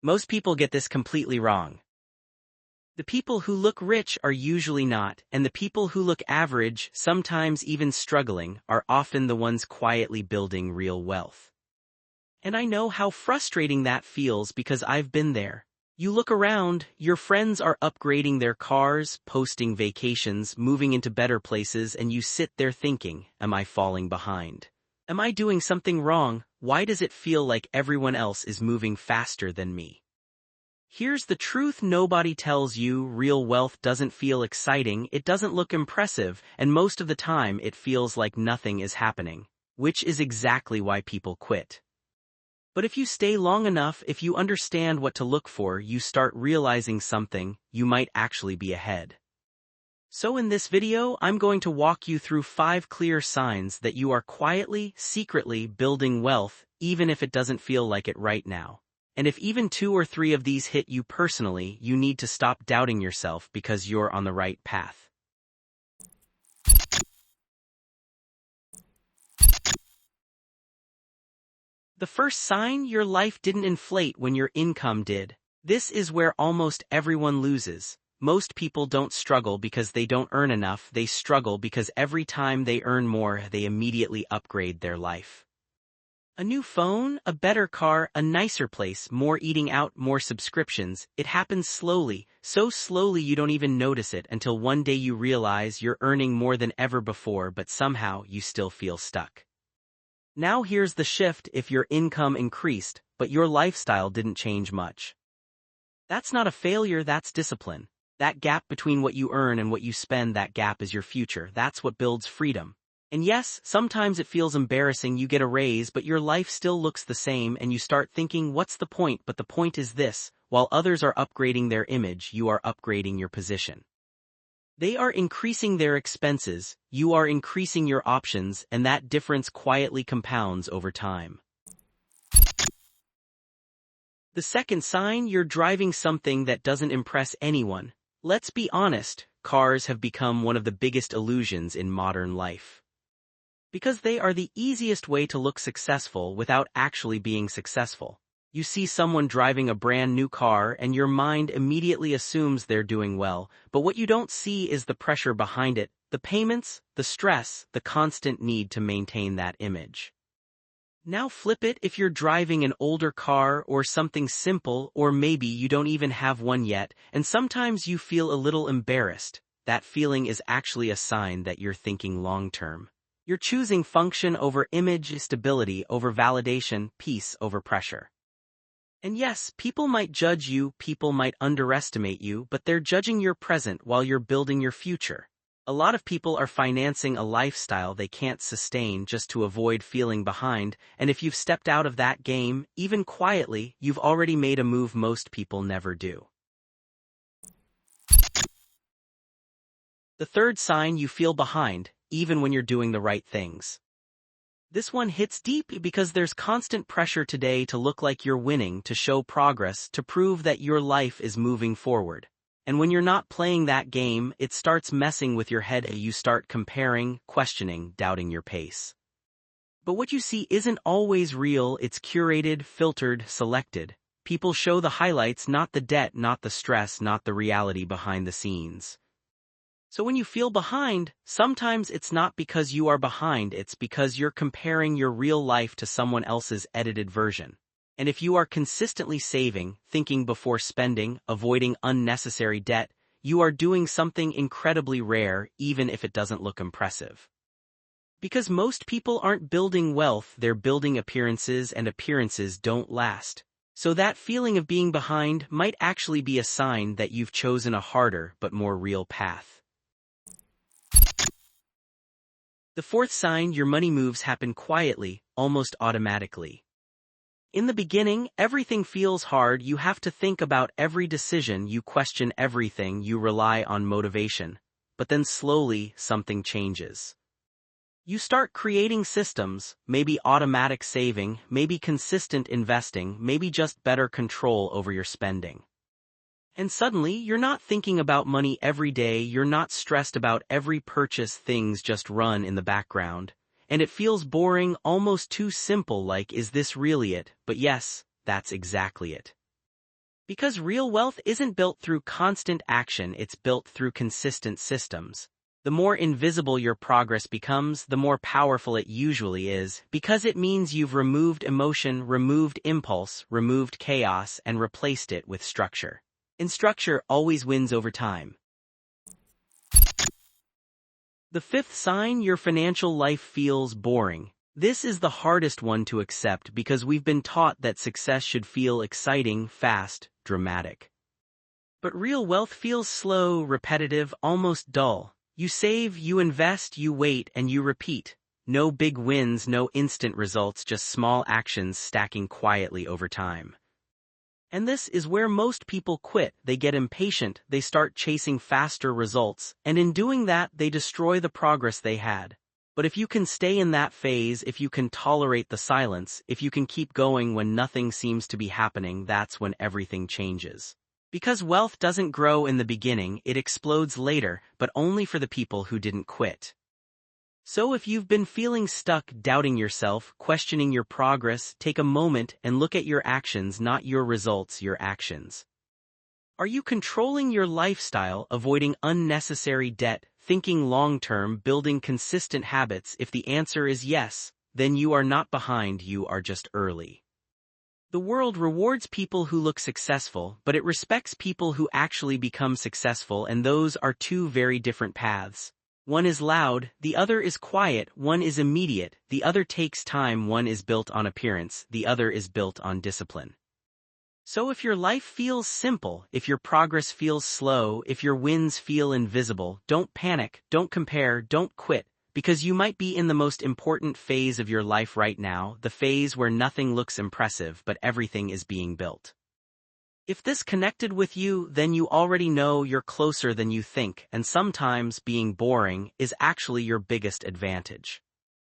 Most people get this completely wrong. The people who look rich are usually not, and the people who look average, sometimes even struggling, are often the ones quietly building real wealth. And I know how frustrating that feels because I've been there. You look around, your friends are upgrading their cars, posting vacations, moving into better places, and you sit there thinking, am I falling behind? Am I doing something wrong? Why does it feel like everyone else is moving faster than me? Here's the truth nobody tells you: real wealth doesn't feel exciting, it doesn't look impressive, and most of the time it feels like nothing is happening, which is exactly why people quit. But if you stay long enough, if you understand what to look for, you start realizing something: you might actually be ahead. So in this video, I'm going to walk you through 5 clear signs that you are quietly, secretly building wealth, even if it doesn't feel like it right now. And if even 2 or 3 of these hit you personally, you need to stop doubting yourself because you're on the right path. The first sign: your life didn't inflate when your income did. This is where almost everyone loses. Most people don't struggle because they don't earn enough, they struggle because every time they earn more, they immediately upgrade their life. A new phone, a better car, a nicer place, more eating out, more subscriptions. It happens slowly, so slowly you don't even notice it until one day you realize you're earning more than ever before, but somehow you still feel stuck. Now here's the shift: if your income increased, but your lifestyle didn't change much. That's not a failure, that's discipline. That gap between what you earn and what you spend, that gap is your future. That's what builds freedom. And yes, sometimes it feels embarrassing. You get a raise, but your life still looks the same, and you start thinking, what's the point? But the point is this: while others are upgrading their image, you are upgrading your position. They are increasing their expenses, you are increasing your options, and that difference quietly compounds over time. The second sign: you're driving something that doesn't impress anyone. Let's be honest, cars have become one of the biggest illusions in modern life. Because they are the easiest way to look successful without actually being successful. You see someone driving a brand new car and your mind immediately assumes they're doing well, but what you don't see is the pressure behind it, the payments, the stress, the constant need to maintain that image. Now flip it: if you're driving an older car or something simple, or maybe you don't even have one yet, and sometimes you feel a little embarrassed, that feeling is actually a sign that you're thinking long-term. You're choosing function over image, stability over validation, peace over pressure. And yes, people might judge you, people might underestimate you, but they're judging your present while you're building your future. A lot of people are financing a lifestyle they can't sustain just to avoid feeling behind, and if you've stepped out of that game, even quietly, you've already made a move most people never do. The third sign: you feel behind, even when you're doing the right things. This one hits deep because there's constant pressure today to look like you're winning, to show progress, to prove that your life is moving forward. And when you're not playing that game, it starts messing with your head. You start comparing, questioning, doubting your pace. But what you see isn't always real, it's curated, filtered, selected. People show the highlights, not the debt, not the stress, not the reality behind the scenes. So when you feel behind, sometimes it's not because you are behind, it's because you're comparing your real life to someone else's edited version. And if you are consistently saving, thinking before spending, avoiding unnecessary debt, you are doing something incredibly rare, even if it doesn't look impressive. Because most people aren't building wealth, they're building appearances, and appearances don't last. So that feeling of being behind might actually be a sign that you've chosen a harder but more real path. The fourth sign: your money moves happen quietly, almost automatically. In the beginning, everything feels hard. You have to think about every decision, you question everything, you rely on motivation. But then slowly, something changes. You start creating systems, maybe automatic saving, maybe consistent investing, maybe just better control over your spending. And suddenly, you're not thinking about money every day, you're not stressed about every purchase, things just run in the background. And it feels boring, almost too simple, like, is this really it? But yes, that's exactly it. Because real wealth isn't built through constant action, it's built through consistent systems. The more invisible your progress becomes, the more powerful it usually is, because it means you've removed emotion, removed impulse, removed chaos, and replaced it with structure. And structure always wins over time. The fifth sign: your financial life feels boring. This is the hardest one to accept because we've been taught that success should feel exciting, fast, dramatic. But real wealth feels slow, repetitive, almost dull. You save, you invest, you wait, and you repeat. No big wins, no instant results, just small actions stacking quietly over time. And this is where most people quit. They get impatient, they start chasing faster results, and in doing that, they destroy the progress they had. But if you can stay in that phase, if you can tolerate the silence, if you can keep going when nothing seems to be happening, that's when everything changes. Because wealth doesn't grow in the beginning, it explodes later, but only for the people who didn't quit. So if you've been feeling stuck, doubting yourself, questioning your progress, take a moment and look at your actions, not your results, your actions. Are you controlling your lifestyle, avoiding unnecessary debt, thinking long-term, building consistent habits? If the answer is yes, then you are not behind, you are just early. The world rewards people who look successful, but it respects people who actually become successful, and those are two very different paths. One is loud, the other is quiet, one is immediate, the other takes time, one is built on appearance, the other is built on discipline. So if your life feels simple, if your progress feels slow, if your wins feel invisible, don't panic, don't compare, don't quit. Because you might be in the most important phase of your life right now, the phase where nothing looks impressive but everything is being built. If this connected with you, then you already know you're closer than you think, and sometimes being boring is actually your biggest advantage.